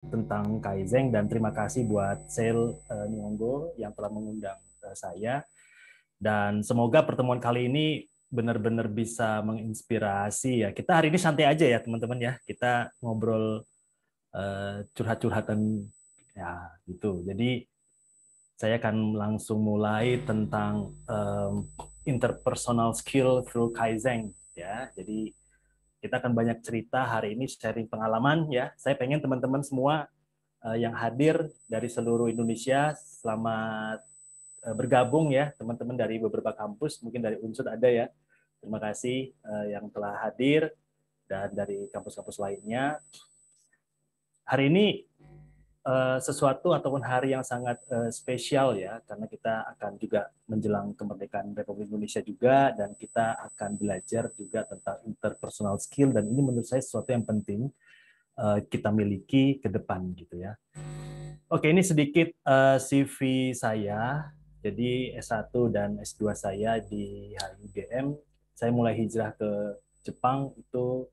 tentang Kaizen, dan terima kasih buat Sale Nyonggo yang telah mengundang saya. Dan semoga pertemuan kali ini benar-benar bisa menginspirasi ya. Kita hari ini santai aja ya teman-teman ya. Kita ngobrol curhat-curhatan ya gitu. Jadi saya akan langsung mulai tentang interpersonal skill through Kaizen ya. Jadi kita akan banyak cerita hari ini, sharing pengalaman ya. Saya pengen teman-teman semua yang hadir dari seluruh Indonesia, selamat bergabung ya teman-teman dari beberapa kampus, mungkin dari Unsur ada ya. Terima kasih yang telah hadir dan dari kampus-kampus lainnya. Hari ini sesuatu ataupun hari yang sangat spesial ya, karena kita akan juga menjelang kemerdekaan Republik Indonesia juga, dan kita akan belajar juga tentang interpersonal skill, dan ini menurut saya sesuatu yang penting kita miliki ke depan gitu ya. Oke, ini sedikit CV saya. Jadi S1 dan S2 saya di HUGM. Saya mulai hijrah ke Jepang itu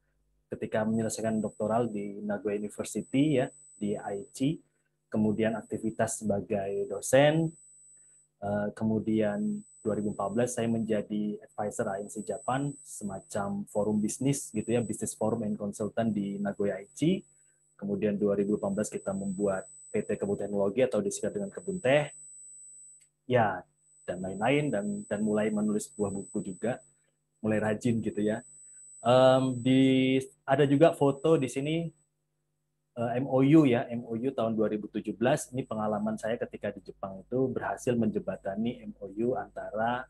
ketika menyelesaikan doktoral di Nagoya University ya, di Aichi. Kemudian aktivitas sebagai dosen. Kemudian 2014 saya menjadi advisor ANC Japan, semacam forum bisnis gitu ya, bisnis forum and consultant di Nagoya Aichi. Kemudian 2018 kita membuat PT Kebun Teknologi atau disingkat dengan Kebun Teh, ya, dan lain-lain, dan mulai menulis buah buku juga, mulai rajin gitu ya. Ada juga foto di sini MOU ya, MOU tahun 2017. Ini pengalaman saya ketika di Jepang itu berhasil menjembatani MOU antara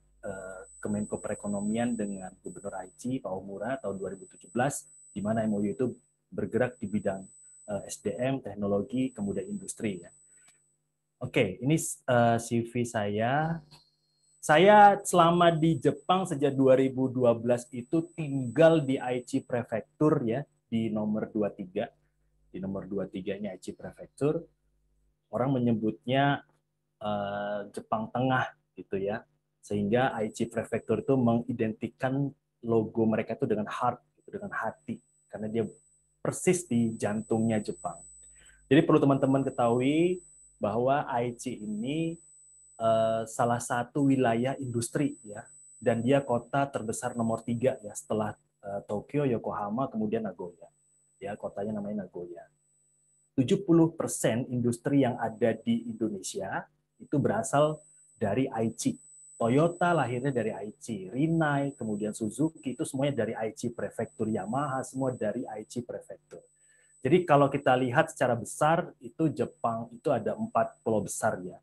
Kemenko Perekonomian dengan Gubernur Aichi Pak Omura tahun 2017, di mana MOU itu bergerak di bidang SDM, teknologi, kemudian industri ya. Oke, ini CV saya. Saya selama di Jepang sejak 2012 itu tinggal di Aichi Prefecture ya, di nomor 23. Di nomor 23-nya Aichi Prefecture. Orang menyebutnya Jepang Tengah gitu ya. Sehingga Aichi Prefecture itu mengidentikan logo mereka itu dengan heart, gitu, dengan hati, karena dia persis di jantungnya Jepang. Jadi perlu teman-teman ketahui bahwa Aichi ini salah satu wilayah industri ya, dan dia kota terbesar nomor 3 ya, setelah Tokyo, Yokohama, kemudian Nagoya. Ya, kotanya namanya Nagoya. 70% industri yang ada di Indonesia itu berasal dari Aichi. Toyota lahirnya dari Aichi, Rinnai, kemudian Suzuki, itu semuanya dari Aichi Prefecture, Yamaha semua dari Aichi Prefecture. Jadi kalau kita lihat secara besar, itu Jepang itu ada 4 pulau besar ya.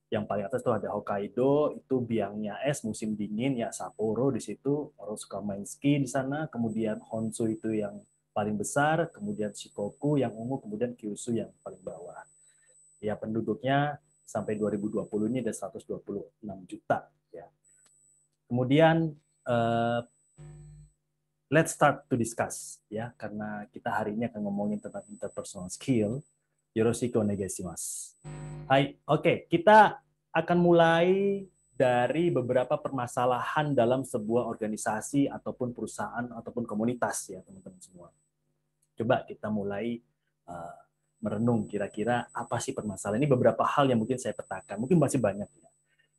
Yang paling atas itu ada Hokkaido, itu biangnya es musim dingin ya, Sapporo di situ, orang suka main ski di sana. Kemudian Honshu itu yang paling besar, kemudian Shikoku yang ungu, kemudian Kyushu yang paling bawah. Ya, penduduknya sampai 2020 ini ada 126 juta ya. Kemudian let's start to discuss ya, karena kita hari ini akan ngomongin tentang interpersonal skill. Yoroshiku onegaishimasu. Hai, oke, kita akan mulai dari beberapa permasalahan dalam sebuah organisasi ataupun perusahaan ataupun komunitas ya teman-teman semua. Coba kita mulai uh, merenung kira-kira apa sih permasalahan. Ini beberapa hal yang mungkin saya petakan, mungkin masih banyak ya.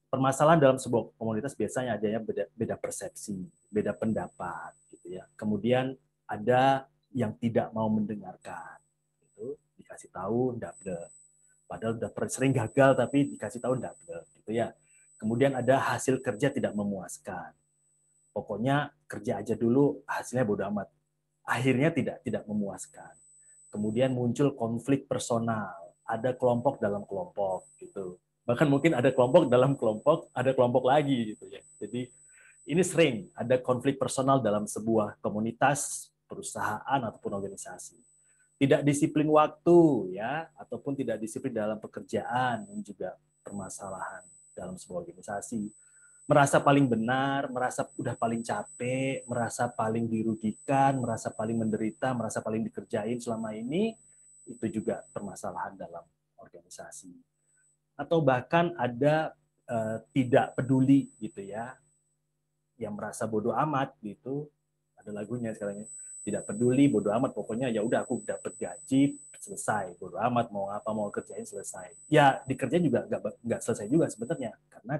Permasalahan dalam sebuah komunitas biasanya adanya beda persepsi, beda pendapat gitu ya. Kemudian ada yang tidak mau mendengarkan, gitu. Dikasih tahu enggak, padahal udah sering gagal tapi dikasih tahu enggak, gitu ya. Kemudian ada hasil kerja tidak memuaskan. Pokoknya kerja aja dulu, hasilnya bodo amat. Akhirnya tidak memuaskan. Kemudian muncul konflik personal, ada kelompok dalam kelompok gitu. Bahkan mungkin ada kelompok dalam kelompok, ada kelompok lagi gitu ya. Jadi ini sering ada konflik personal dalam sebuah komunitas, perusahaan ataupun organisasi. Tidak disiplin waktu ya, ataupun tidak disiplin dalam pekerjaan, yang juga permasalahan dalam sebuah organisasi. Merasa paling benar, merasa udah paling capek, merasa paling dirugikan, merasa paling menderita, merasa paling dikerjain selama ini, itu juga permasalahan dalam organisasi. Atau bahkan ada tidak peduli gitu ya, yang merasa bodoh amat gitu. Ada lagunya sekarang ya, Tidak peduli, bodo amat, pokoknya ya udah aku dapat gaji, selesai, bodo amat mau apa mau kerjain selesai. Ya dikerjain juga nggak selesai juga sebenarnya karena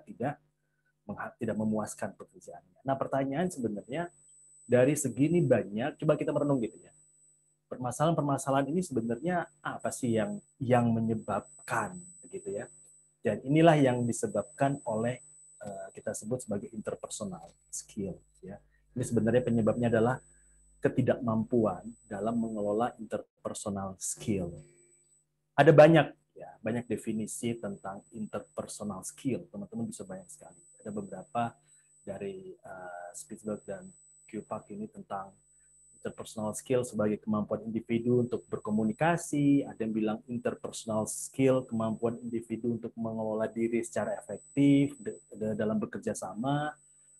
tidak memuaskan pekerjaannya. Nah pertanyaan sebenarnya dari segini banyak, coba kita merenung gitu ya. Permasalahan-permasalahan ini sebenarnya apa sih yang menyebabkan begitu ya? Dan inilah yang disebabkan oleh kita sebut sebagai interpersonal skill ya. Ini sebenarnya penyebabnya adalah ketidakmampuan dalam mengelola interpersonal skill. Ada banyak ya, banyak definisi tentang interpersonal skill. Teman-teman bisa banyak sekali. Ada beberapa dari Spitzberg dan Kupak ini tentang interpersonal skill sebagai kemampuan individu untuk berkomunikasi, ada yang bilang interpersonal skill, kemampuan individu untuk mengelola diri secara efektif dalam bekerja sama,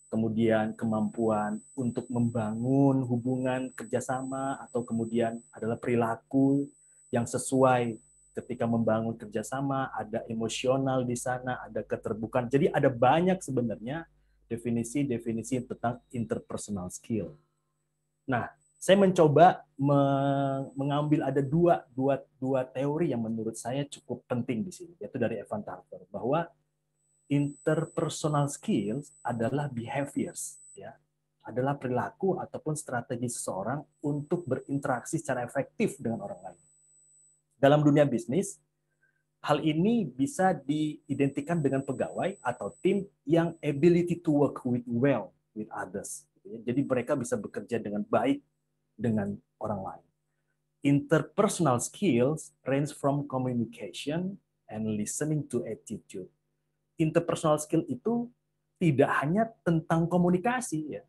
kemudian kemampuan untuk membangun hubungan kerjasama, atau kemudian adalah perilaku yang sesuai ketika membangun kerjasama, ada emosional di sana, ada keterbukaan. Jadi ada banyak sebenarnya definisi-definisi tentang interpersonal skill. Nah, saya mencoba mengambil ada dua teori yang menurut saya cukup penting di sini, yaitu dari Evan Tarver, bahwa interpersonal skills adalah behaviors, ya, adalah perilaku ataupun strategi seseorang untuk berinteraksi secara efektif dengan orang lain. Dalam dunia bisnis, hal ini bisa diidentikan dengan pegawai atau tim yang ability to work well with others. Jadi mereka bisa bekerja dengan baik dengan orang lain. Interpersonal skills range from communication and listening to attitude. Interpersonal skill itu tidak hanya tentang komunikasi ya.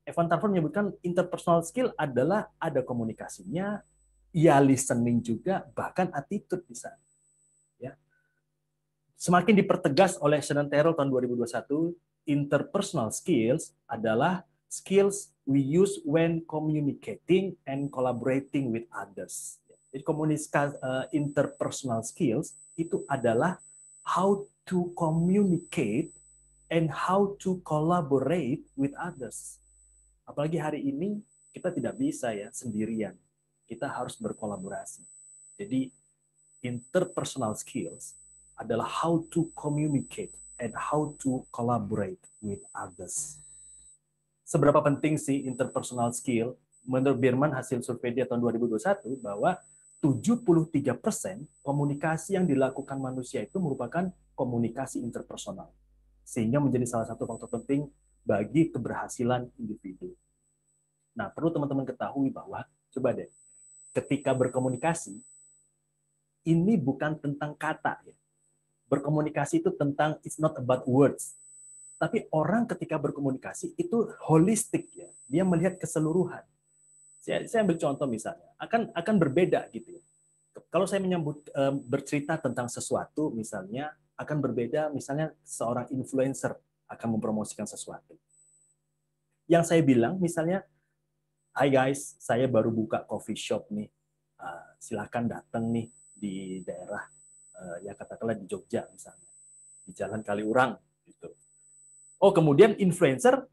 Evan Tarver menyebutkan interpersonal skill adalah ada komunikasinya, ya listening juga, bahkan attitude di sana. Ya. Semakin dipertegas oleh Shannon Terrell tahun 2021, interpersonal skills adalah skills we use when communicating and collaborating with others. Jadi interpersonal skills itu adalah how to communicate and how to collaborate with others. Apalagi hari ini kita tidak bisa ya sendirian. Kita harus berkolaborasi. Jadi interpersonal skills adalah how to communicate and how to collaborate with others. Seberapa penting sih interpersonal skill? Menurut Birman, hasil survei dia tahun 2021 bahwa 73% komunikasi yang dilakukan manusia itu merupakan komunikasi interpersonal. Sehingga menjadi salah satu faktor penting bagi keberhasilan individu. Nah, perlu teman-teman ketahui bahwa, coba deh, ketika berkomunikasi, ini bukan tentang kata. Ya. Berkomunikasi itu tentang, it's not about words. Tapi orang ketika berkomunikasi itu holistik ya, dia melihat keseluruhan. Saya ambil contoh misalnya, akan berbeda gitu ya. Kalau saya bercerita tentang sesuatu misalnya, akan berbeda misalnya seorang influencer akan mempromosikan sesuatu. Yang saya bilang misalnya, "Hai guys, saya baru buka coffee shop nih, silakan datang nih di daerah ya katakanlah di Jogja misalnya, di Jalan Kaliurang gitu." Oh, kemudian influencer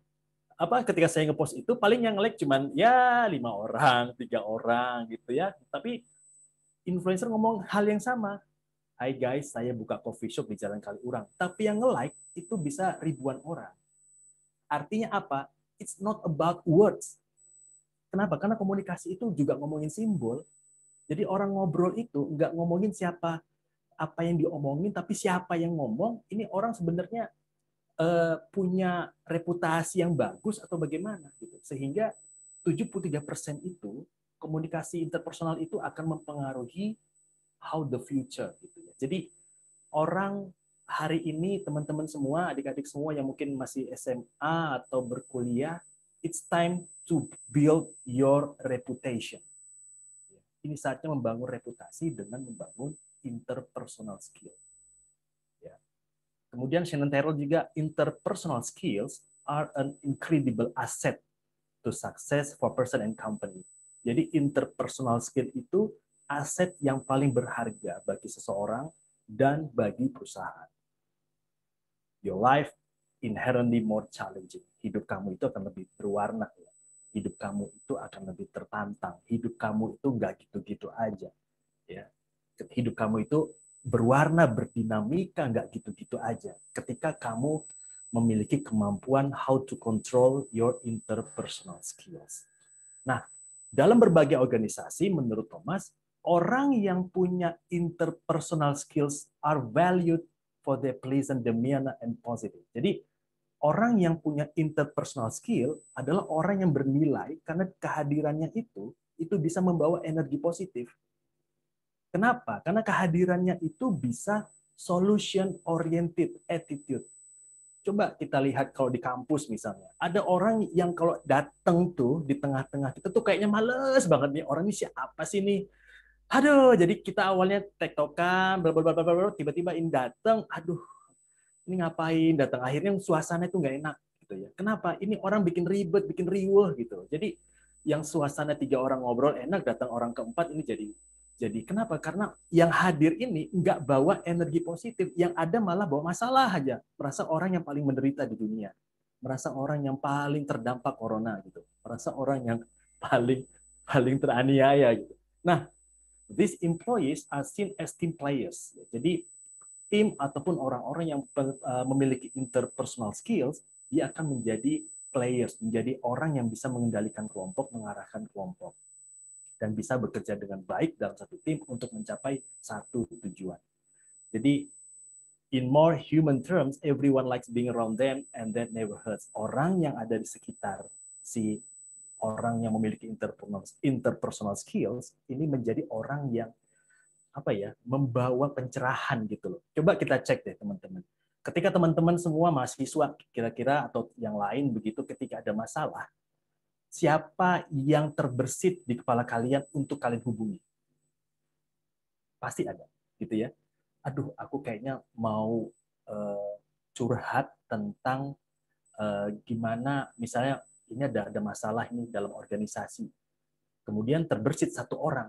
ketika saya ngepost itu paling yang like cuman ya 5 orang, 3 orang gitu ya. Tapi influencer ngomong hal yang sama. "Hai guys, saya buka coffee shop di Jalan Kaliurang." Tapi yang nge-like itu bisa ribuan orang. Artinya apa? It's not about words. Kenapa? Karena komunikasi itu juga ngomongin simbol. Jadi orang ngobrol itu nggak ngomongin siapa apa yang diomongin, tapi siapa yang ngomong. Ini orang sebenarnya punya reputasi yang bagus atau bagaimana gitu. Sehingga 73% itu komunikasi interpersonal itu akan mempengaruhi how the future gitu ya. Jadi orang hari ini teman-teman semua, adik-adik semua yang mungkin masih SMA atau berkuliah, it's time to build your reputation. Ini saatnya membangun reputasi dengan membangun interpersonal skill. Kemudian Shannon Terrell juga, interpersonal skills are an incredible asset to success for person and company. Jadi interpersonal skill itu aset yang paling berharga bagi seseorang dan bagi perusahaan. Your life inherently more challenging. Hidup kamu itu akan lebih berwarna. hidup kamu itu akan lebih tertantang. Hidup kamu itu nggak gitu-gitu aja. Ya. Hidup kamu itu berwarna, berdinamika, nggak gitu-gitu aja. Ketika kamu memiliki kemampuan how to control your interpersonal skills. Nah, dalam berbagai organisasi, menurut Thomas, orang yang punya interpersonal skills are valued for their pleasant demeanor and positive. Jadi, orang yang punya interpersonal skill adalah orang yang bernilai karena kehadirannya itu bisa membawa energi positif. Kenapa? Karena kehadirannya itu bisa solution oriented attitude. Coba kita lihat kalau di kampus misalnya, ada orang yang kalau datang tuh di tengah-tengah kita tuh kayaknya males banget nih, orang ini siapa sih nih? Aduh, jadi kita awalnya tektokan, bla bla bla bla bla, tiba-tiba ini datang, aduh, ini ngapain datang? Akhirnya suasana itu nggak enak gitu ya. Kenapa? Ini orang bikin ribet, bikin riuh gitu. Jadi yang suasana 3 orang ngobrol enak, datang orang keempat ini jadi kenapa? Karena yang hadir ini nggak bawa energi positif, yang ada malah bawa masalah aja. Merasa orang yang paling menderita di dunia, merasa orang yang paling terdampak corona gitu, merasa orang yang paling paling teraniaya gitu. Nah, these employees are seen as team players. Jadi tim ataupun orang-orang yang memiliki interpersonal skills, dia akan menjadi players, menjadi orang yang bisa mengendalikan kelompok, mengarahkan kelompok, dan bisa bekerja dengan baik dalam satu tim untuk mencapai satu tujuan. Jadi, in more human terms, everyone likes being around them and that never hurts. Orang yang ada di sekitar si orang yang memiliki interpersonal skills ini menjadi orang yang membawa pencerahan gitu loh. Coba kita cek deh teman-teman. Ketika teman-teman semua mahasiswa kira-kira atau yang lain begitu ketika ada masalah, siapa yang terbersit di kepala kalian untuk kalian hubungi? Pasti ada, gitu ya. Aduh, aku kayaknya mau curhat tentang gimana misalnya ini ada masalah ini dalam organisasi. Kemudian terbersit satu orang.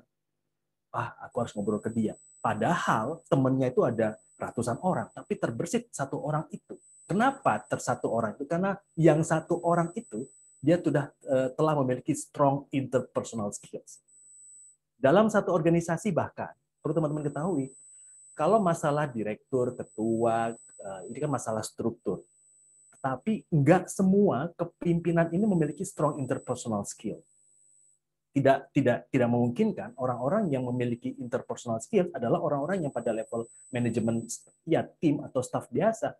Aku harus ngobrol ke dia. Padahal temennya itu ada ratusan orang, tapi terbersit satu orang itu. Kenapa satu orang itu? Karena yang satu orang itu dia telah memiliki strong interpersonal skills. Dalam satu organisasi bahkan, perlu teman-teman ketahui, kalau masalah direktur, ketua, ini kan masalah struktur. Tapi enggak semua kepimpinan ini memiliki strong interpersonal skill. Tidak memungkinkan orang-orang yang memiliki interpersonal skill adalah orang-orang yang pada level manajemen ya tim atau staff biasa,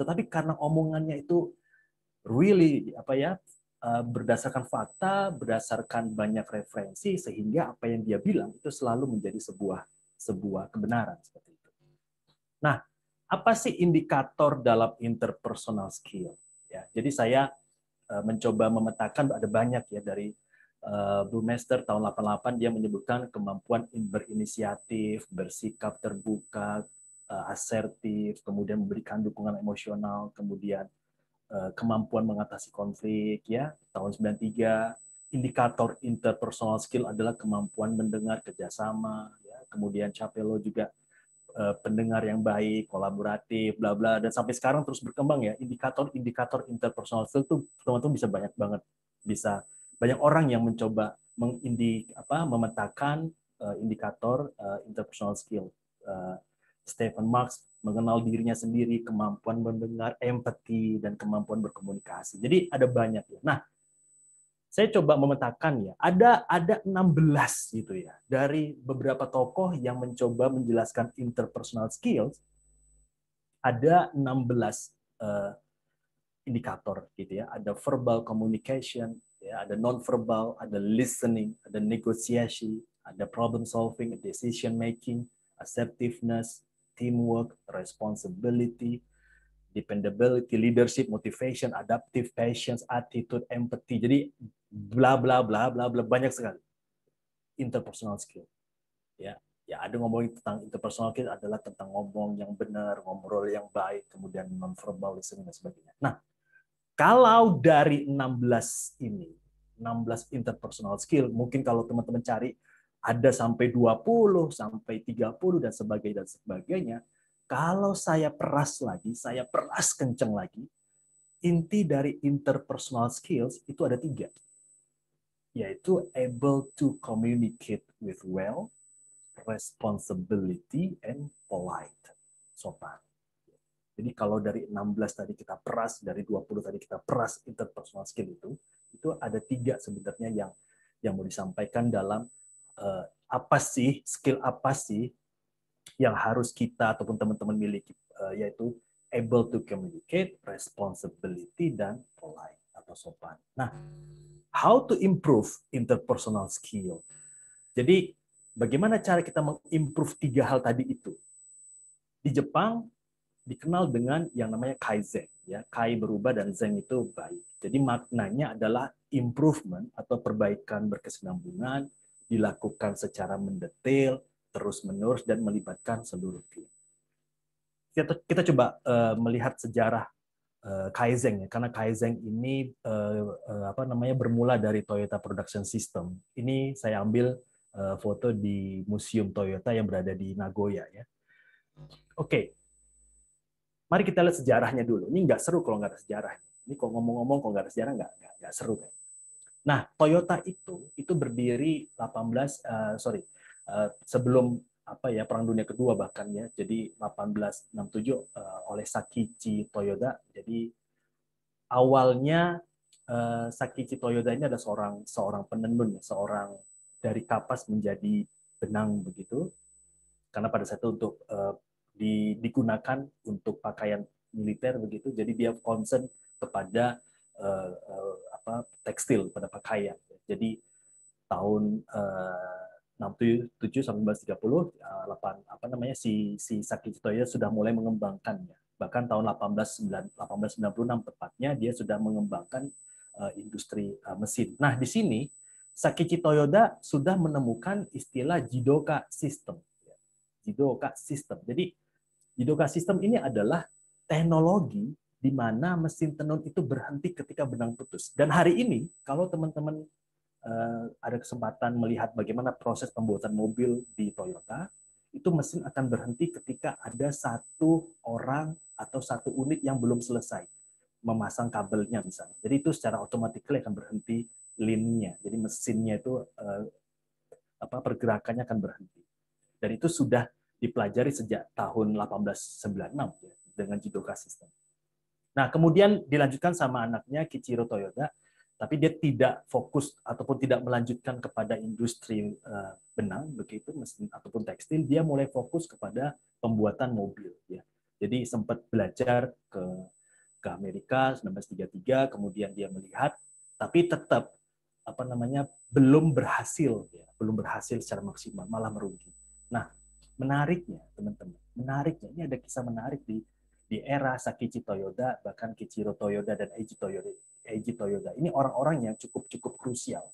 tetapi karena omongannya itu really berdasarkan fakta, berdasarkan banyak referensi, sehingga apa yang dia bilang itu selalu menjadi sebuah kebenaran seperti itu. Nah, apa sih indikator dalam interpersonal skill? Ya, jadi saya mencoba memetakan, ada banyak ya, dari Burmester tahun 88 dia menyebutkan kemampuan berinisiatif, bersikap terbuka, asertif, kemudian memberikan dukungan emosional, kemudian kemampuan mengatasi konflik ya. Tahun 93 indikator interpersonal skill adalah kemampuan mendengar, kerjasama ya. Kemudian Capello juga pendengar yang baik, kolaboratif, bla bla, dan sampai sekarang terus berkembang ya. Indikator interpersonal skill tuh teman-teman bisa banyak banget, bisa banyak orang yang mencoba memetakan indikator interpersonal skill. Stephen Marx mengenal dirinya sendiri, kemampuan mendengar, empati, dan kemampuan berkomunikasi. Jadi ada banyak ya. Nah, saya coba memetakan ya, ada 16 gitu ya, dari beberapa tokoh yang mencoba menjelaskan interpersonal skills, ada 16 indikator gitu ya. Ada verbal communication, ya, ada non-verbal, ada listening, ada negotiation, ada problem solving, decision making, assertiveness, teamwork, responsibility, dependability, leadership, motivation, adaptive, patience, attitude, empathy. Jadi bla bla bla bla bla, banyak sekali interpersonal skill. Ya, ya ada ngomongin tentang interpersonal skill adalah tentang ngomong yang benar, ngobrol yang baik, kemudian non-verbal listening dan sebagainya. Nah, kalau dari 16 ini, 16 interpersonal skill, mungkin kalau teman-teman cari ada sampai 20, sampai 30 dan sebagainya. Kalau saya peras lagi, saya peras kenceng lagi, inti dari interpersonal skills itu ada 3. yaitu able to communicate with well, responsibility, and polite. Sopan. Jadi kalau dari 16 tadi kita peras, dari 20 tadi kita peras interpersonal skill itu ada 3 sebenarnya yang mau disampaikan dalam skill apa sih yang harus kita ataupun teman-teman miliki, yaitu able to communicate, responsibility, dan polite atau sopan. Nah, how to improve interpersonal skill? Jadi bagaimana cara kita mengimprove 3 hal tadi itu? Di Jepang dikenal dengan yang namanya kaizen, ya. Kai berubah dan zen itu baik. Jadi maknanya adalah improvement atau perbaikan berkesinambungan, dilakukan secara mendetail, terus-menerus, dan melibatkan seluruh tim. Kita coba melihat sejarah Kaizen, ya, karena Kaizen ini bermula dari Toyota Production System. Ini saya ambil foto di Museum Toyota yang berada di Nagoya, ya. Oke, mari kita lihat sejarahnya dulu. Ini nggak seru kalau nggak ada sejarah. Ini kalau ngomong-ngomong kalau nggak ada sejarah nggak seru, kan? Nah, Toyota itu berdiri sebelum Perang Dunia Kedua bahkan, ya. Jadi 1867 oleh Sakichi Toyoda. Jadi awalnya Sakichi Toyoda ini ada seorang penenun, seorang dari kapas menjadi benang begitu. Karena pada saat itu untuk digunakan untuk pakaian militer begitu. Jadi dia concern kepada tekstil, pada pakaian. Jadi tahun 67 sampai 1930 si Sakichi Toyoda sudah mulai mengembangkannya. Bahkan tahun 1896 tepatnya dia sudah mengembangkan industri mesin. Nah, di sini Sakichi Toyoda sudah menemukan istilah Jidoka System. Jidoka System. Jadi Jidoka System ini adalah teknologi di mana mesin tenun itu berhenti ketika benang putus. Dan hari ini kalau teman-teman ada kesempatan melihat bagaimana proses pembuatan mobil di Toyota, itu mesin akan berhenti ketika ada satu orang atau satu unit yang belum selesai memasang kabelnya misalnya. Jadi itu secara otomatis akan berhenti line-nya. Jadi mesinnya itu pergerakannya akan berhenti. Dan itu sudah dipelajari sejak tahun 1896 ya, dengan Jidoka System. Nah, kemudian dilanjutkan sama anaknya Kichiro Toyoda, tapi dia tidak fokus ataupun tidak melanjutkan kepada industri benang begitu, mesin ataupun tekstil. Dia mulai fokus kepada pembuatan mobil, ya. Jadi sempat belajar ke Amerika 1933, kemudian dia melihat, tapi tetap belum berhasil, ya, belum berhasil secara maksimal, malah merugi. Nah, menariknya teman-teman, ini ada kisah menarik di era Sakichi Toyoda, bahkan Kichiro Toyoda dan Eiji Toyoda. Ini orang-orang yang cukup krusial.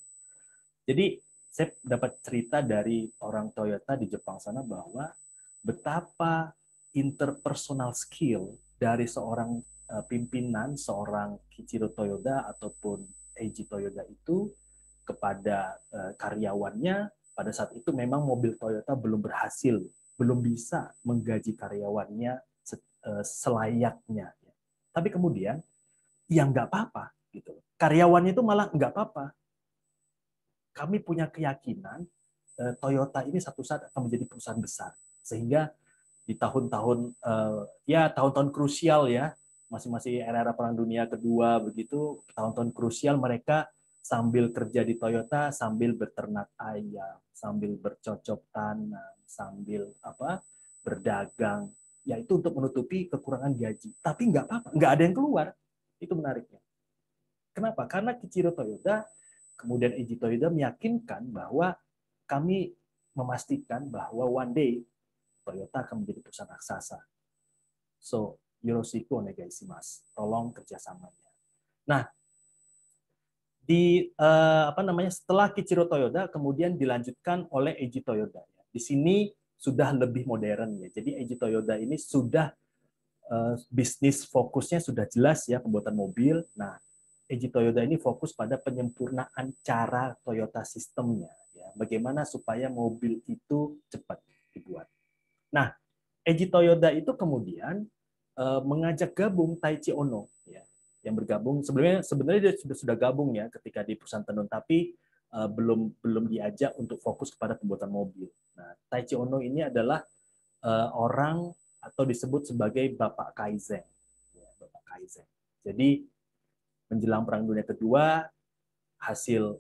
Jadi saya dapat cerita dari orang Toyota di Jepang sana bahwa betapa interpersonal skill dari seorang pimpinan, seorang Kichiro Toyoda ataupun Eiji Toyoda itu kepada karyawannya. Pada saat itu memang mobil Toyota belum bisa menggaji karyawannya selayaknya. Tapi kemudian, ya nggak apa-apa, gitu. Karyawannya itu malah nggak apa-apa. Kami punya keyakinan Toyota ini satu saat akan menjadi perusahaan besar, sehingga di tahun-tahun tahun-tahun krusial, ya, masing-masing era-era Perang Dunia Kedua begitu, tahun-tahun krusial mereka sambil kerja di Toyota, sambil beternak ayam, sambil bercocok tanam, sambil berdagang, yaitu untuk menutupi kekurangan gaji. Tapi nggak apa-apa, nggak ada yang keluar. Itu menariknya. Kenapa? Karena Kichiro Toyoda, kemudian Eiji Toyoda meyakinkan bahwa kami memastikan bahwa one day Toyota akan menjadi perusahaan raksasa. So, yoroshiku onegaishimasu. Tolong kerjasamanya. Nah, setelah Kichiro Toyoda kemudian dilanjutkan oleh Eiji Toyoda. Di sini sudah lebih modern, ya. Jadi Eiji Toyoda ini sudah bisnis fokusnya sudah jelas, ya, pembuatan mobil. Nah, Eiji Toyoda ini fokus pada penyempurnaan cara Toyota sistemnya, ya. Bagaimana supaya mobil itu cepat dibuat. Nah, Eiji Toyoda itu kemudian mengajak gabung Taichi Ono, ya, yang bergabung sebenarnya dia sudah gabung, ya, ketika di perusahaan tenun, tapi belum diajak untuk fokus kepada pembuatan mobil. Nah, Taiichi Ohno ini adalah orang atau disebut sebagai Bapak Kaizen. Ya, Bapak Kaizen. Jadi menjelang Perang Dunia Kedua, hasil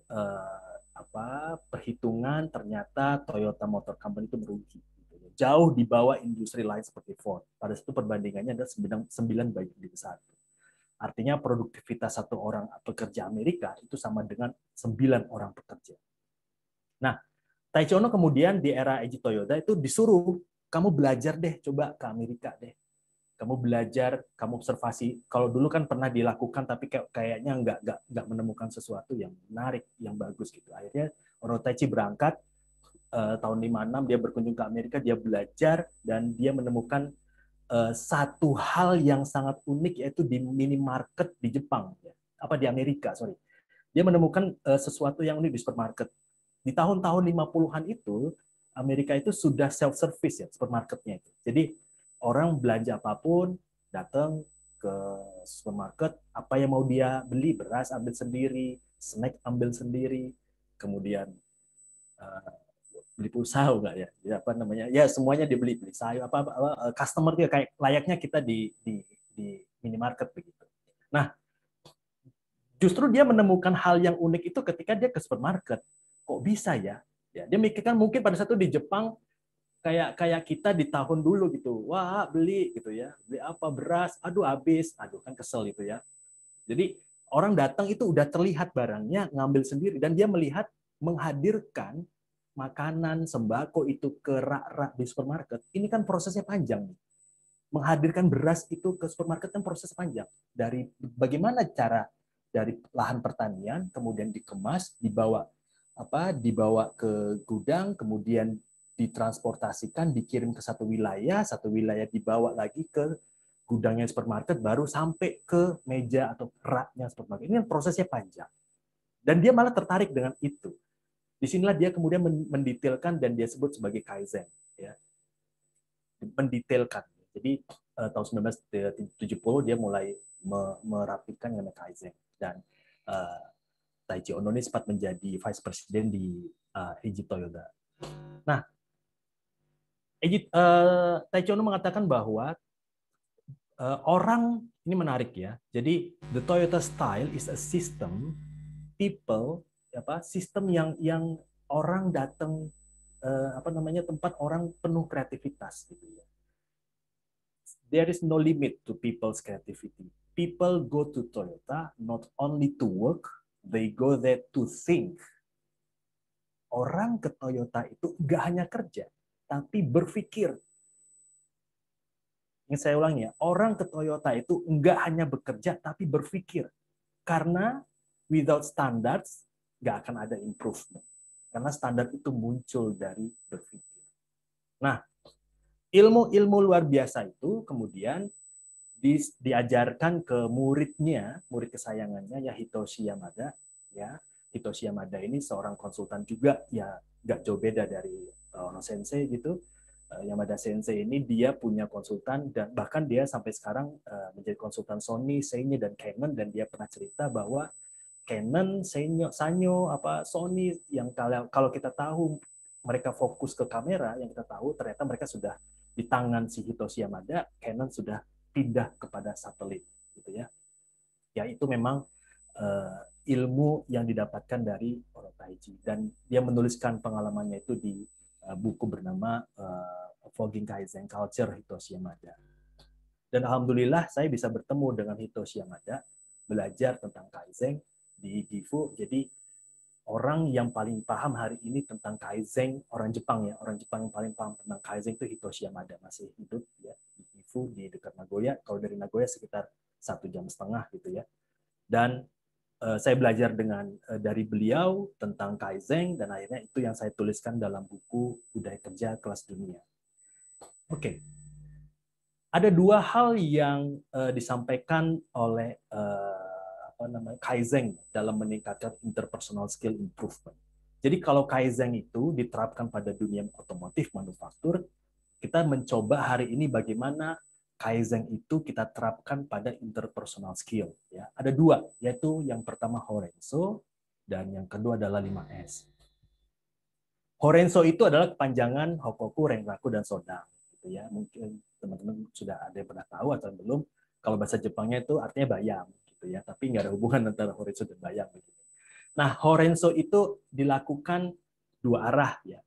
perhitungan ternyata Toyota Motor Company itu merugi. Jauh di bawah industri lain seperti Ford. Pada situ perbandingannya adalah 9 banding 1. Artinya produktivitas satu orang pekerja Amerika itu sama dengan 9 orang pekerja. Nah, Taiichi Ohno kemudian di era Eiji Toyoda itu disuruh, kamu belajar deh, coba ke Amerika deh. Kamu belajar, kamu observasi. Kalau dulu kan pernah dilakukan, tapi kayaknya nggak menemukan sesuatu yang menarik, yang bagus gitu. Akhirnya Ohno Taiichi berangkat tahun 56, dia berkunjung ke Amerika, dia belajar dan dia menemukan satu hal yang sangat unik, yaitu di minimarket di Jepang, di Amerika, sorry. Dia menemukan sesuatu yang unik di supermarket. Di tahun-tahun 50-an itu, Amerika itu sudah self-service ya, supermarketnya itu. Jadi orang belanja apapun, datang ke supermarket, apa yang mau dia beli, beras ambil sendiri, snack ambil sendiri, kemudian beli pulsa enggak ya? Ya apa namanya? Ya semuanya dibeli, beli sayur customer dia kayak layaknya kita di minimarket begitu. Nah, justru dia menemukan hal yang unik itu ketika dia ke supermarket. Kok bisa ya? Ya, dia mikirkan mungkin pada satu di Jepang kayak kita di tahun dulu gitu. Wah, beli gitu ya. Beli apa? Beras, aduh habis. Aduh kan kesel gitu ya. Jadi orang datang itu udah terlihat barangnya, ngambil sendiri dan dia melihat menghadirkan makanan, sembako itu ke rak-rak di supermarket. Ini kan prosesnya panjang. Menghadirkan beras itu ke supermarket kan proses panjang. Dari bagaimana cara dari lahan pertanian, kemudian dikemas, dibawa ke gudang, kemudian ditransportasikan, dikirim ke satu wilayah dibawa lagi ke gudangnya supermarket, baru sampai ke meja atau raknya supermarket. Ini prosesnya panjang. Dan dia malah tertarik dengan itu. Disinilah dia kemudian mendetailkan dan dia sebut sebagai Kaizen. Ya. Mendetailkan. Jadi tahun 1970 dia mulai merapikan yang namanya Kaizen. Dan Taiichi Ohno ini sempat menjadi Vice President di Eiji Toyoda. Nah, Taiichi Ohno mengatakan bahwa orang, ini menarik ya, jadi the Toyota style is a system, sistem yang orang datang, tempat orang penuh kreativitas gitu ya. There is no limit to people's creativity. People go to Toyota not only to work, they go there to think. Orang ke Toyota itu nggak hanya kerja, tapi berpikir. Ini saya ulangi ya, orang ke Toyota itu nggak hanya bekerja, tapi berpikir. Karena without standards, nggak akan ada improvement. Karena standar itu muncul dari berpikir. Nah, ilmu-ilmu luar biasa itu kemudian diajarkan ke muridnya, murid kesayangannya, ya Hitoshi Yamada. Ya, Hitoshi Yamada ini seorang konsultan juga, ya nggak jauh beda dari Ohno Sensei gitu. Yamada Sensei ini dia punya konsultan dan bahkan dia sampai sekarang menjadi konsultan Sony, Sony dan Canon, dan dia pernah cerita bahwa Canon, Sanyo, Sony yang kalau kita tahu mereka fokus ke kamera, yang kita tahu ternyata mereka sudah di tangan si Hitoshi Yamada, Canon sudah pindah kepada satelit, gitu ya. Ya itu memang ilmu yang didapatkan dari Ohno Taiichi, dan dia menuliskan pengalamannya itu di buku bernama Fogging Kaizen Culture Hitoshi Yamada. Dan alhamdulillah saya bisa bertemu dengan Hitoshi Yamada, belajar tentang Kaizen di Gifu. Jadi orang yang paling paham hari ini tentang Kaizen, orang Jepang yang paling paham tentang Kaizen itu Hitoshi Yamada, masih hidup ya di Gifu, di dekat Nagoya. Kalau dari Nagoya sekitar 1,5 jam gitu ya. Dan saya belajar dari beliau tentang Kaizen, dan akhirnya itu yang saya tuliskan dalam buku Budaya Kerja Kelas Dunia. Oke. Ada dua hal yang disampaikan oleh Kaizen dalam meningkatkan interpersonal skill improvement. Jadi kalau Kaizen itu diterapkan pada dunia otomotif manufaktur, kita mencoba hari ini bagaimana Kaizen itu kita terapkan pada interpersonal skill. Ya, ada dua, yaitu yang pertama Horenso, dan yang kedua adalah 5S. Horenso itu adalah kepanjangan Hokoku, Renraku, dan Sodang. Gitu ya. Mungkin teman-teman sudah ada yang pernah tahu atau belum. Kalau bahasa Jepangnya itu artinya bayam, gitu ya. Tapi nggak ada hubungan antara Horenso dan bayam. Gitu. Nah, Horenso itu dilakukan dua arah ya.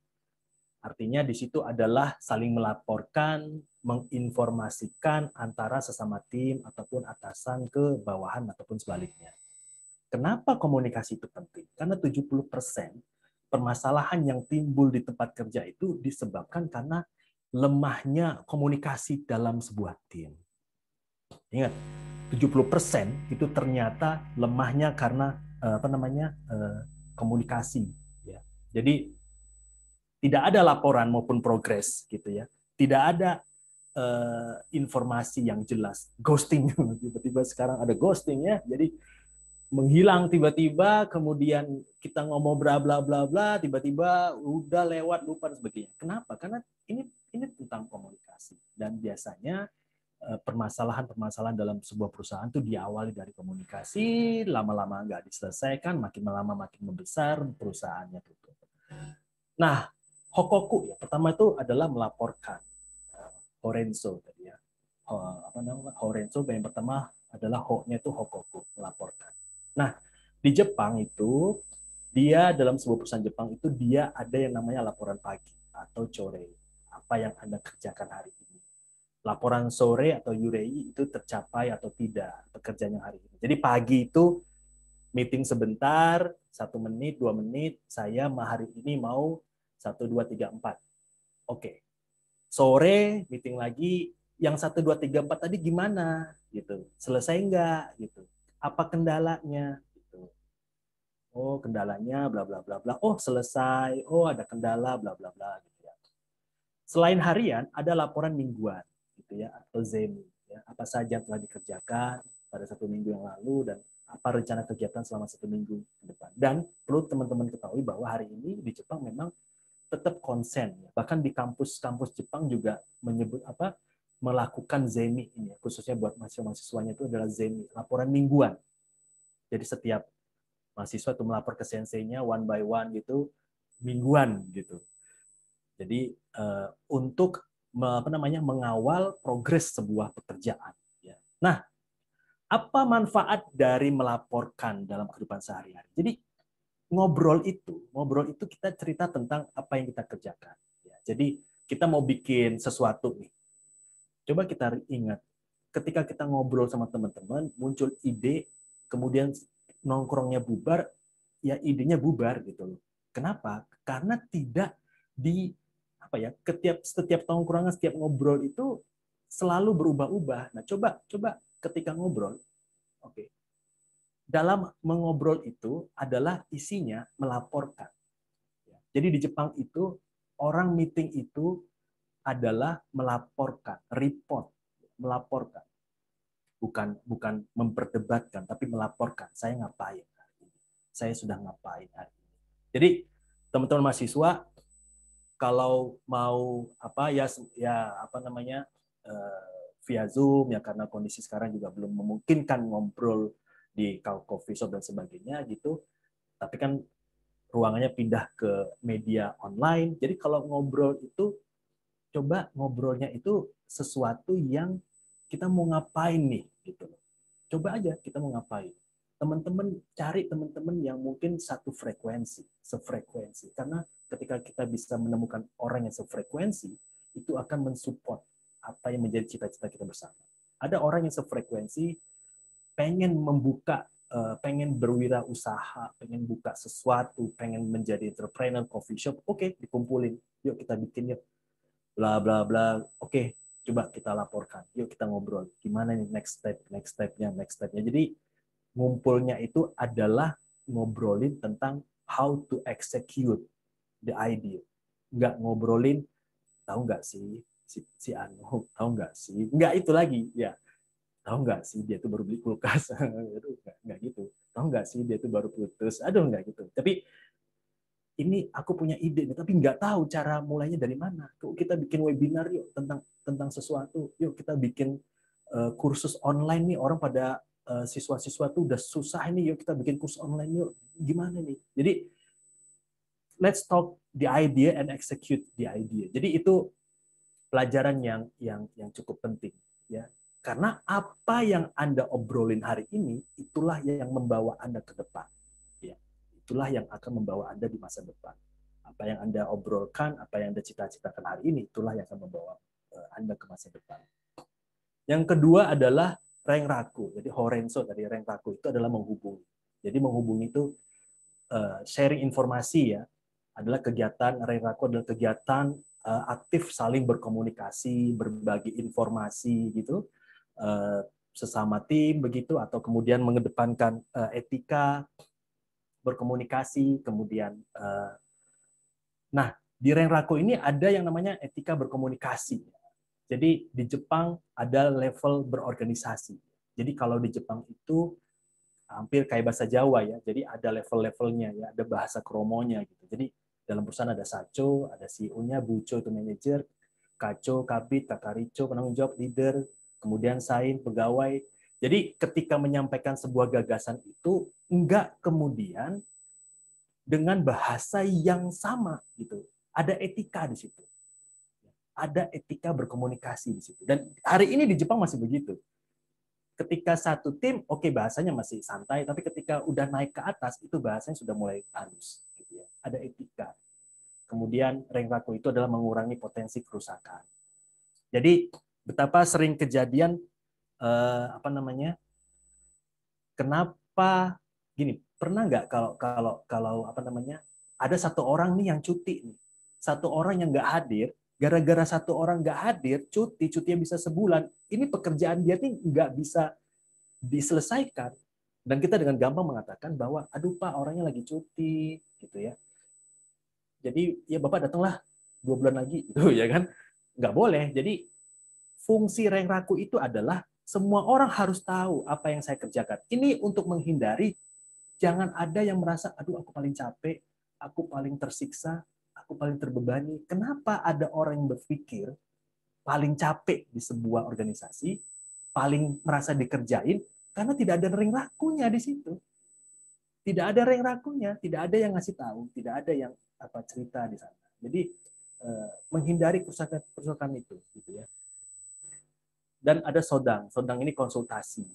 Artinya di situ adalah saling melaporkan, menginformasikan antara sesama tim ataupun atasan ke bawahan ataupun sebaliknya. Kenapa komunikasi itu penting? Karena 70% permasalahan yang timbul di tempat kerja itu disebabkan karena lemahnya komunikasi dalam sebuah tim. Ingat, 70% itu ternyata lemahnya karena komunikasi ya. Jadi tidak ada laporan maupun progres gitu ya. Tidak ada informasi yang jelas. Ghosting tiba-tiba sekarang ada ghosting ya. Jadi menghilang tiba-tiba, kemudian kita ngomong bla bla bla bla, tiba-tiba udah lewat lupa dan sebagainya. Kenapa? Karena ini tentang komunikasi dan biasanya permasalahan-permasalahan dalam sebuah perusahaan itu diawali dari komunikasi, lama-lama nggak diselesaikan, makin lama makin membesar, perusahaannya tutup. Nah, Hokoku ya pertama itu adalah melaporkan Horenso tadi ya. Horenso yang pertama adalah ho-nya itu Hokoku, melaporkan. Nah, di Jepang itu dia dalam sebuah perusahaan Jepang itu dia ada yang namanya laporan pagi atau chore. Apa yang Anda kerjakan hari ini. Laporan sore atau yurei itu tercapai atau tidak pekerjaannya hari ini. Jadi pagi itu meeting sebentar, 1 menit, 2 menit, saya hari ini mau 1, 2, 3, 4. Oke. Sore meeting lagi, yang 1, 2, 3, 4 tadi gimana? Gitu. Selesai nggak? Gitu. Apa kendalanya? Gitu. Oh, kendalanya bla bla bla bla. Oh, selesai. Oh, ada kendala bla bla bla gitu ya. Selain harian, ada laporan mingguan gitu ya atau zemi ya. Apa saja yang telah dikerjakan pada 1 minggu yang lalu dan apa rencana kegiatan selama 1 minggu ke depan. Dan perlu teman-teman ketahui bahwa hari ini di Jepang memang tetap konsen. Bahkan di kampus-kampus Jepang juga menyebut melakukan zemi ini, khususnya buat mahasiswa-mahasiswanya itu adalah zemi, laporan mingguan. Jadi setiap mahasiswa itu melapor ke senseinya one by one gitu, mingguan gitu. Jadi untuk mengawal progres sebuah pekerjaan. Ya. Nah, apa manfaat dari melaporkan dalam kehidupan sehari-hari? Jadi ngobrol itu kita cerita tentang apa yang kita kerjakan. Ya, jadi kita mau bikin sesuatu nih. Coba kita ingat, ketika kita ngobrol sama teman-teman, muncul ide, kemudian nongkrongnya bubar, ya idenya bubar gitu loh. Kenapa? Karena tidak di setiap tongkrongan, setiap ngobrol itu selalu berubah-ubah. Nah, coba ketika ngobrol, oke. Dalam mengobrol itu adalah isinya melaporkan. Jadi di Jepang itu orang meeting itu adalah melaporkan, report, melaporkan. Bukan memperdebatkan, tapi melaporkan. Saya ngapain hari ini? Saya sudah ngapain hari ini? Jadi teman-teman mahasiswa kalau mau via Zoom ya karena kondisi sekarang juga belum memungkinkan ngobrol di coffee shop dan sebagainya gitu. Tapi kan ruangannya pindah ke media online. Jadi kalau ngobrol itu coba ngobrolnya itu sesuatu yang kita mau ngapain nih gitu. Coba aja kita mau ngapain. Teman-teman cari teman-teman yang mungkin sefrekuensi. Karena ketika kita bisa menemukan orang yang sefrekuensi, itu akan mensupport apa yang menjadi cita-cita kita bersama. Ada orang yang sefrekuensi, pengen pengen berwirausaha, pengen buka sesuatu, pengen menjadi entrepreneur coffee shop, oke, dikumpulin, yuk kita bikin yuk, bla bla bla, oke, coba kita laporkan, yuk kita ngobrol, gimana nih next stepnya. Jadi ngumpulnya itu adalah ngobrolin tentang how to execute the idea, nggak ngobrolin tahu nggak sih si Anu, tahu nggak sih, nggak itu lagi ya, tahu nggak sih dia tuh baru beli kulkas, nggak gitu, tahu nggak sih dia tuh baru putus, aduh nggak gitu. Tapi ini aku punya ide nih, tapi nggak tahu cara mulainya dari mana. Kita bikin webinar yuk tentang sesuatu, yuk kita bikin kursus online nih, orang pada siswa-siswa tuh udah susah ini, yuk kita bikin kurs online yuk, gimana nih? Jadi let's talk the idea and execute the idea. Jadi itu pelajaran yang cukup penting, ya. Karena apa yang Anda obrolin hari ini, itulah yang membawa Anda ke depan. Ya. Itulah yang akan membawa Anda di masa depan. Apa yang Anda obrolkan, apa yang Anda cita-citakan hari ini, itulah yang akan membawa Anda ke masa depan. Yang kedua adalah Renraku. Jadi Horenso dari Renraku itu adalah menghubungi. Jadi menghubungi itu sharing informasi, ya. Adalah kegiatan Renraku adalah kegiatan aktif saling berkomunikasi, berbagi informasi gitu, sesama tim begitu, atau kemudian mengedepankan etika berkomunikasi, kemudian nah di Renraku ini ada yang namanya etika berkomunikasi. Jadi di Jepang ada level berorganisasi. Jadi kalau di Jepang itu hampir kayak bahasa Jawa, ya. Jadi ada level-levelnya, ya, ada bahasa kromonya gitu. Jadi dalam perusahaan ada Sacho, ada CEO-nya, Bucho itu manajer, Kacho, Kabit, Kakaricho penanggung jawab, leader, kemudian Sain pegawai. Jadi ketika menyampaikan sebuah gagasan itu enggak kemudian dengan bahasa yang sama gitu. Ada etika di situ. Ada etika berkomunikasi di situ. Dan hari ini di Jepang masih begitu. Ketika satu tim, oke, bahasanya masih santai, tapi ketika udah naik ke atas, itu bahasanya sudah mulai halus. Gitu, ya. Ada etika. Kemudian Renraku itu adalah mengurangi potensi kerusakan. Jadi betapa sering kejadian apa namanya? Kenapa gini? Pernah nggak kalau apa namanya? Ada satu orang nih yang cuti nih, satu orang yang nggak hadir, gara-gara satu orang nggak hadir, cutinya bisa sebulan, ini pekerjaan dia nih nggak bisa diselesaikan, dan kita dengan gampang mengatakan bahwa aduh Pak, orangnya lagi cuti gitu ya, jadi ya Bapak datanglah 2 bulan lagi gitu ya kan, nggak boleh. Jadi fungsi Renraku itu adalah semua orang harus tahu apa yang saya kerjakan. Ini untuk menghindari jangan ada yang merasa aduh aku paling capek, aku paling tersiksa, aku paling terbebani. Kenapa ada orang yang berpikir paling capek di sebuah organisasi, paling merasa dikerjain, karena tidak ada Renrakunya di situ. Tidak ada Renrakunya, tidak ada yang ngasih tahu, tidak ada yang apa cerita di sana. Jadi menghindari kerusakan itu, gitu ya. Dan ada sodang. Sodang ini konsultasi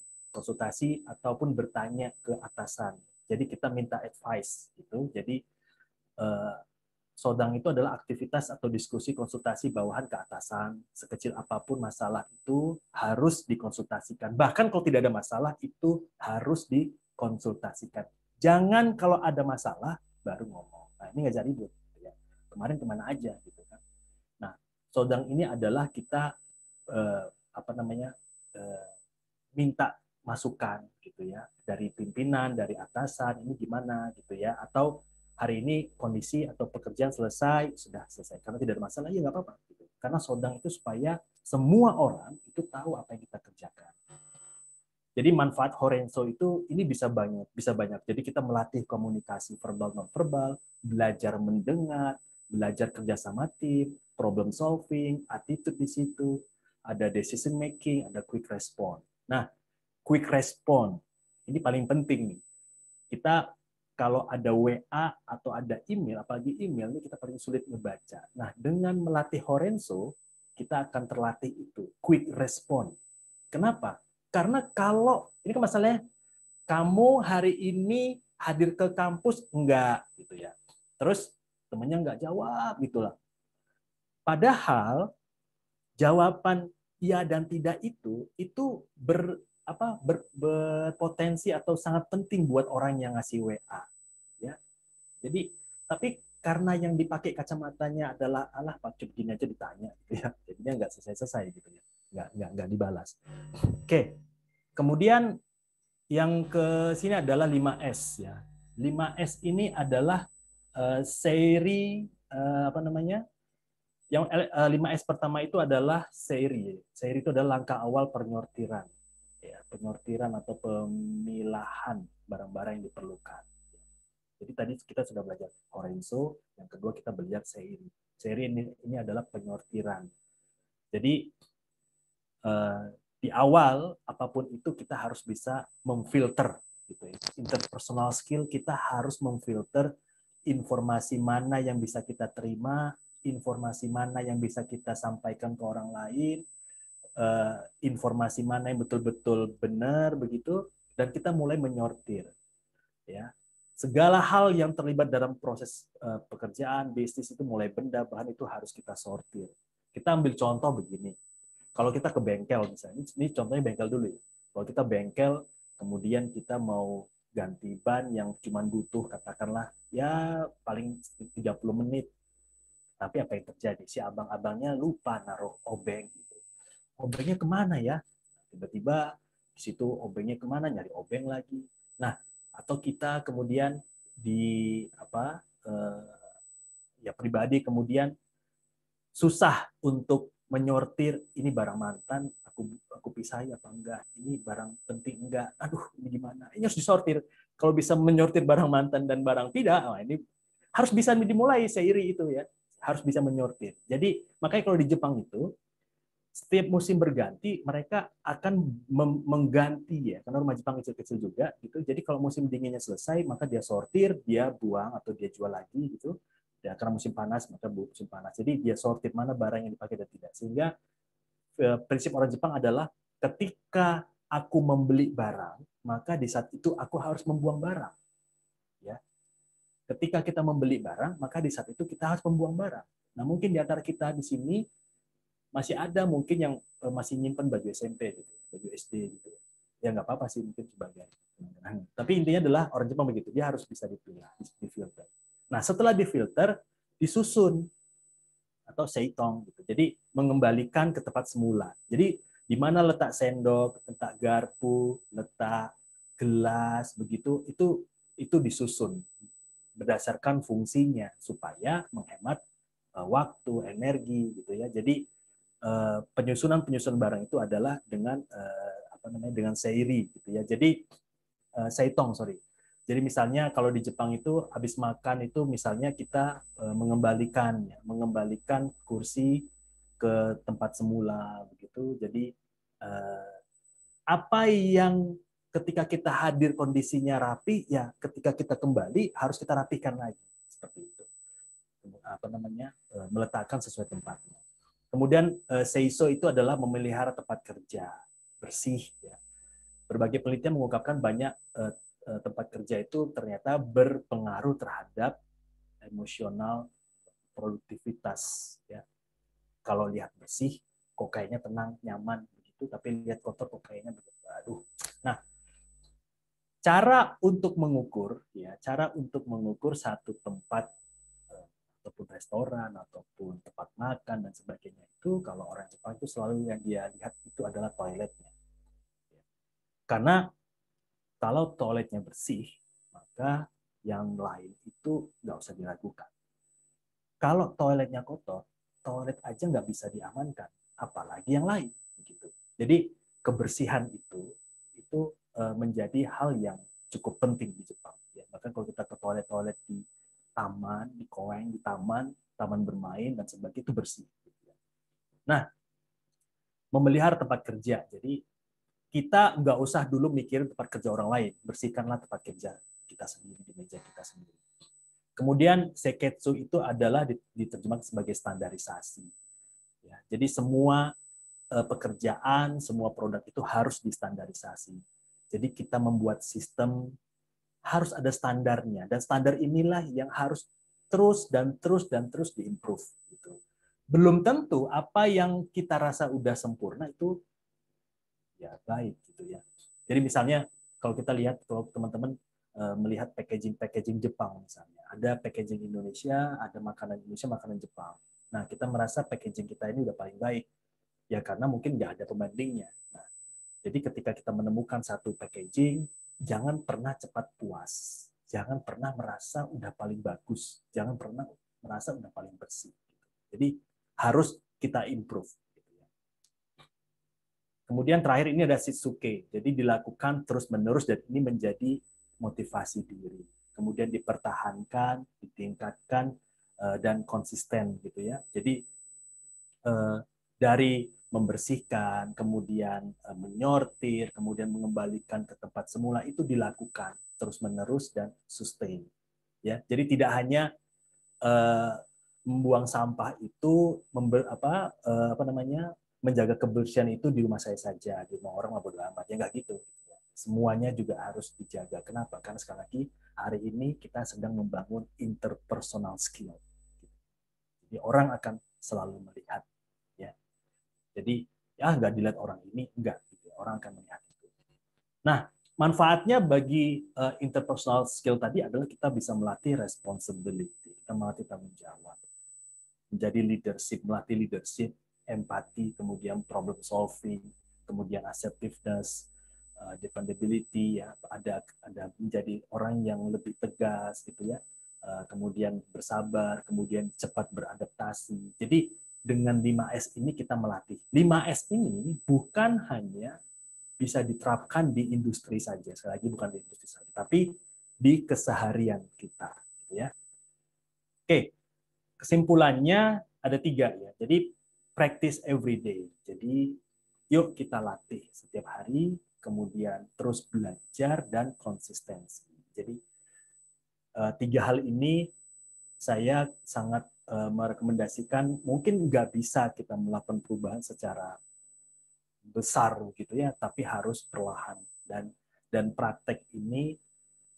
ataupun bertanya ke atasan. Jadi kita minta advice, gitu. Jadi sodang itu adalah aktivitas atau diskusi konsultasi bawahan ke atasan. Sekecil apapun masalah itu harus dikonsultasikan. Bahkan kalau tidak ada masalah itu harus dikonsultasikan. Jangan kalau ada masalah baru ngomong. Nah, ini nggak jadi ribut. Ya. Kemarin kemana aja gitu kan. Nah, sodang ini adalah kita apa namanya minta masukan gitu ya dari pimpinan, dari atasan, ini gimana gitu ya, atau hari ini kondisi atau pekerjaan sudah selesai karena tidak ada masalah, ya nggak apa-apa gitu. Karena sodang itu supaya semua orang itu tahu apa yang kita kerjakan. Jadi manfaat Horenso itu ini bisa banyak. Jadi kita melatih komunikasi verbal non verbal, belajar mendengar, belajar kerja sama tim, problem solving, attitude di situ, ada decision making, ada quick response. Nah, quick response ini paling penting nih. Kita kalau ada WA atau ada email, apalagi email ini kita paling sulit membaca. Nah, dengan melatih Horenso, kita akan terlatih itu quick response. Kenapa? Karena kalau ini kan masalahnya kamu hari ini hadir ke kampus enggak gitu ya. Terus temannya enggak jawab gitulah. Padahal jawaban iya dan tidak itu berpotensi atau sangat penting buat orang yang ngasih WA ya. Jadi tapi karena yang dipakai kacamatanya adalah alah Pak Cuk gini aja ditanya gitu ya. Jadinya nggak selesai gitu ya. Nggak dibalas. Oke. Kemudian yang ke sini adalah 5S ya. 5S ini adalah seri apa namanya? Yang 5S pertama itu adalah seri. Seri itu adalah langkah awal penyortiran. Ya, penyortiran atau pemilahan barang-barang yang diperlukan. Jadi tadi kita sudah belajar Horenso, yang kedua kita belajar seri. Seri ini adalah penyortiran. Jadi di awal apapun itu kita harus bisa memfilter gitu ya. Interpersonal skill kita harus memfilter informasi mana yang bisa kita terima, informasi mana yang bisa kita sampaikan ke orang lain, informasi mana yang betul-betul benar begitu, dan kita mulai menyortir ya. Segala hal yang terlibat dalam proses pekerjaan, bisnis itu mulai benda, bahan itu harus kita sortir. Kita ambil contoh begini. Kalau kita ke bengkel misalnya, ini contohnya bengkel dulu ya. Kalau kita bengkel, kemudian kita mau ganti ban yang cuma butuh katakanlah ya paling 30 menit. Tapi apa yang terjadi? Si abang-abangnya lupa naruh obeng. Gitu. Obengnya kemana ya? Tiba-tiba di situ obengnya kemana? Nyari obeng lagi. Nah, atau kita kemudian di apa ya pribadi kemudian susah untuk menyortir ini barang mantan, aku pisahin apa enggak, ini barang penting enggak, aduh ini gimana, ini harus disortir. Kalau bisa menyortir barang mantan dan barang tidak, ini harus bisa dimulai seiri itu ya, harus bisa menyortir. Jadi makanya kalau di Jepang itu setiap musim berganti mereka akan mengganti ya, karena rumah Jepang kecil-kecil juga gitu. Jadi kalau musim dinginnya selesai maka dia sortir, dia buang atau dia jual lagi gitu. Ya, karena musim panas maka musim panas. Jadi dia sortir mana barang yang dipakai dan tidak. Sehingga prinsip orang Jepang adalah ketika aku membeli barang, maka di saat itu aku harus membuang barang. Ya. Ketika kita membeli barang, maka di saat itu kita harus membuang barang. Nah, mungkin di antara kita di sini masih ada mungkin yang masih nyimpen baju SMP gitu, baju SD gitu. Ya nggak apa-apa sih mungkin sebagai. Tapi intinya adalah orang Jepang begitu, dia harus bisa dipilah, difilter. Nah, setelah difilter, disusun atau seitong gitu. Jadi mengembalikan ke tempat semula. Jadi di mana letak sendok, letak garpu, letak gelas begitu itu disusun berdasarkan fungsinya supaya menghemat waktu, energi gitu ya. Jadi penyusunan barang itu adalah dengan apa namanya dengan seiri gitu ya. Jadi seitong sorry. Jadi misalnya kalau di Jepang itu habis makan itu misalnya kita mengembalikan kursi ke tempat semula begitu. Jadi apa yang ketika kita hadir kondisinya rapi ya ketika kita kembali harus kita rapikan lagi seperti itu. Apa namanya meletakkan sesuai tempatnya. Kemudian seiso itu adalah memelihara tempat kerja bersih. Ya. Berbagai penelitian mengungkapkan banyak tempat kerja itu ternyata berpengaruh terhadap emosional produktivitas. Ya. Kalau lihat bersih, kok kayaknya tenang, nyaman begitu. Tapi lihat kotor, kok kayaknya begitu. Aduh. Nah, cara untuk mengukur satu tempat ataupun restoran ataupun tempat makan dan sebagainya itu kalau orang Jepang itu selalu yang dia lihat itu adalah toiletnya. Karena kalau toiletnya bersih, maka yang lain itu nggak usah diragukan. Kalau toiletnya kotor, toilet aja nggak bisa diamankan, apalagi yang lain. Begitu. Jadi kebersihan itu menjadi hal yang cukup penting di Jepang. Ya, bahkan kalau kita ke toilet-toilet di taman, di koeng, di taman bermain dan sebagainya itu bersih. Nah, memelihara tempat kerja. Jadi kita nggak usah dulu mikirin tempat kerja orang lain, bersihkanlah tempat kerja kita sendiri di meja kita sendiri. Kemudian seketsu itu adalah diterjemahkan sebagai standarisasi. Ya, jadi semua pekerjaan, semua produk itu harus distandarisasi. Jadi kita membuat sistem harus ada standarnya dan standar inilah yang harus terus diimprove. Gitu. Belum tentu apa yang kita rasa udah sempurna itu ya baik gitu ya. Jadi misalnya kalau kita lihat kalau teman-teman melihat packaging Jepang misalnya, ada packaging Indonesia, ada makanan Indonesia, makanan Jepang. Nah kita merasa packaging kita ini udah paling baik ya karena mungkin nggak ada pembandingnya. Nah, jadi ketika kita menemukan satu packaging, jangan pernah cepat puas, jangan pernah merasa udah paling bagus, jangan pernah merasa udah paling bersih. Jadi harus kita improve. Kemudian terakhir ini ada Shitsuke. Jadi dilakukan terus-menerus dan ini menjadi motivasi diri. Kemudian dipertahankan, ditingkatkan dan konsisten gitu ya. Jadi dari membersihkan, kemudian menyortir, kemudian mengembalikan ke tempat semula itu dilakukan terus-menerus dan sustain. Ya, jadi tidak hanya membuang sampah itu apa namanya menjaga kebersihan itu di rumah saya saja, di rumah orang bodo amat, ya nggak gitu. Semuanya juga harus dijaga. Kenapa? Karena sekali lagi hari ini kita sedang membangun interpersonal skill. Jadi orang akan selalu melihat, ya. Jadi ya nggak dilihat orang ini, enggak. Gitu. Orang akan melihat itu. Nah, manfaatnya bagi interpersonal skill tadi adalah kita bisa melatih responsibility, kita melatih tanggung jawab, menjadi leadership, melatih leadership, empati, kemudian problem solving, kemudian assertiveness, dependability, ya, ada menjadi orang yang lebih tegas, gitu ya, kemudian bersabar, kemudian cepat beradaptasi. Jadi dengan 5S ini kita melatih. 5S ini bukan hanya bisa diterapkan di industri saja, sekali lagi bukan di industri saja, tapi di keseharian kita, gitu ya. Oke, kesimpulannya ada 3 ya. Jadi practice every day. Jadi yuk kita latih setiap hari, kemudian terus belajar dan konsistensi. Jadi 3 hal ini saya sangat merekomendasikan. Mungkin nggak bisa kita melakukan perubahan secara besar gitu ya, tapi harus perlahan, dan praktek ini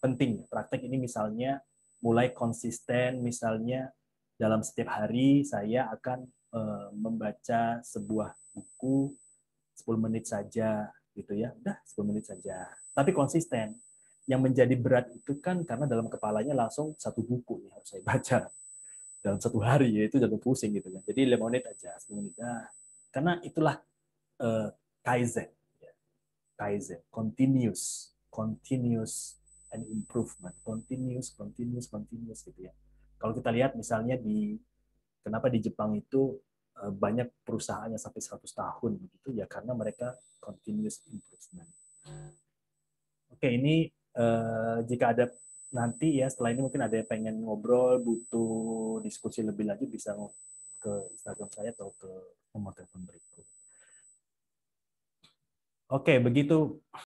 penting. Praktek ini misalnya mulai konsisten, misalnya dalam setiap hari saya akan membaca sebuah buku 10 menit saja gitu ya. Udah 10 menit saja. Tapi konsisten. Yang menjadi berat itu kan karena dalam kepalanya langsung satu buku nih harus saya baca dalam 1 hari, ya itu jatuh pusing gitu kan. Jadi 5 menit aja, 10 menit. Nah, karena itulah eh, Kaizen. Kaizen, continuous and improvement, continuous gitu ya. Kalau kita lihat misalnya kenapa di Jepang itu banyak perusahaannya sampai 100 tahun begitu ya, karena mereka continuous improvement. Oke, ini jika ada nanti ya setelah ini mungkin ada yang pengen ngobrol, butuh diskusi lebih lanjut, bisa ke Instagram saya atau ke nomor telepon berikut. Oke, begitu